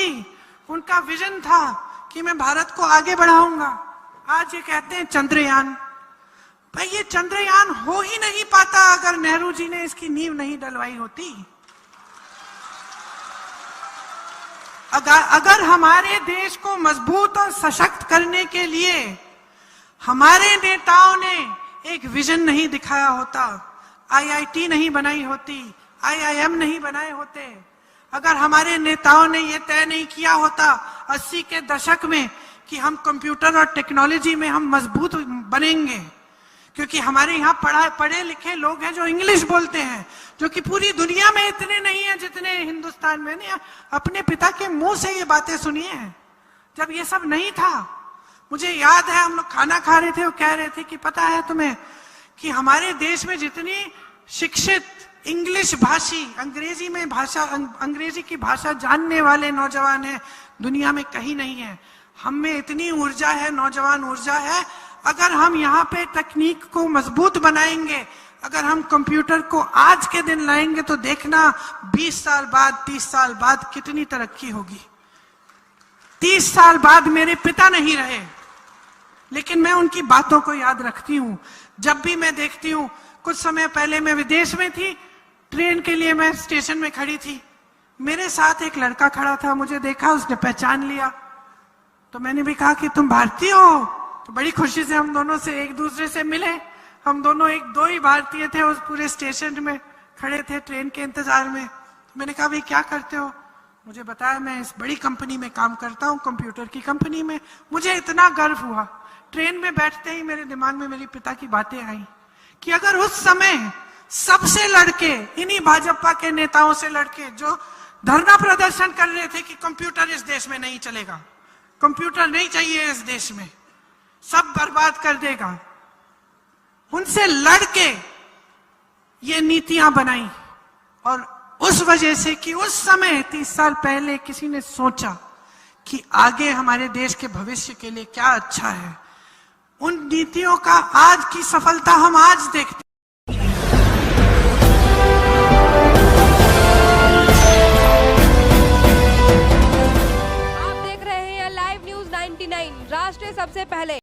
थी, उनका विजन था कि मैं भारत को आगे बढ़ाऊंगा। आज ये कहते हैं चंद्रयान। भाई ये चंद्रयान हो ही नहीं पाता अगर नेहरू जी ने इसकी नींव नहीं डलवाई होती। अगर हमारे देश को मजबूत और सशक्त करने के लिए हमारे नेताओं ने एक विजन नहीं दिखाया होता, आईआईटी नहीं बनाई होती, आईआईएम नहीं बनाए होते, अगर हमारे नेताओं ने यह तय नहीं किया होता 80 के दशक में कि हम कंप्यूटर और टेक्नोलॉजी में हम मजबूत बनेंगे, क्योंकि हमारे यहाँ पढ़े लिखे लोग हैं जो इंग्लिश बोलते हैं, जो कि पूरी दुनिया में इतने नहीं है जितने हिंदुस्तान में। नहीं, अपने पिता के मुंह से ये बातें सुनी हैं जब ये सब नहीं था। मुझे याद है हम लोग खाना खा रहे थे, वो कह रहे थे कि पता है तुम्हें कि हमारे देश में जितनी शिक्षित इंग्लिश भाषी अंग्रेजी की भाषा जानने वाले नौजवान हैं दुनिया में कहीं नहीं है। हम में इतनी ऊर्जा है, नौजवान ऊर्जा है। अगर हम यहाँ पे तकनीक को मजबूत बनाएंगे, अगर हम कंप्यूटर को आज के दिन लाएंगे तो देखना 20 साल बाद 30 साल बाद कितनी तरक्की होगी। 30 साल बाद मेरे पिता नहीं रहे, लेकिन मैं उनकी बातों को याद रखती हूँ। जब भी मैं देखती हूँ, कुछ समय पहले मैं विदेश में थी, ट्रेन के लिए मैं स्टेशन में खड़ी थी, मेरे साथ एक लड़का खड़ा था, मुझे देखा, उसने पहचान लिया, तो मैंने भी कहा कि तुम भारतीय हो। तो बड़ी खुशी से हम दोनों से एक दूसरे से मिले। हम दोनों दो ही भारतीय थे, उस पूरे स्टेशन में खड़े थे ट्रेन के इंतजार में। तो मैंने कहा भाई क्या करते हो? मुझे बताया मैं इस बड़ी कंपनी में काम करता हूँ, कंप्यूटर की कंपनी में। मुझे इतना गर्व हुआ। ट्रेन में बैठते ही मेरे दिमाग में मेरे पिता की बातें आई कि अगर उस समय सबसे लड़के, इन्हीं भाजपा के नेताओं से लड़के जो धरना प्रदर्शन कर रहे थे कि कंप्यूटर इस देश में नहीं चलेगा, कंप्यूटर नहीं चाहिए इस देश में, सब बर्बाद कर देगा, उनसे लड़के ये नीतियां बनाई। और उस वजह से कि उस समय 30 साल पहले किसी ने सोचा कि आगे हमारे देश के भविष्य के लिए क्या अच्छा है, उन नीतियों का आज की सफलता हम आज देखते हैं। आप देख रहे हैं लाइव न्यूज 99, राष्ट्र सबसे पहले।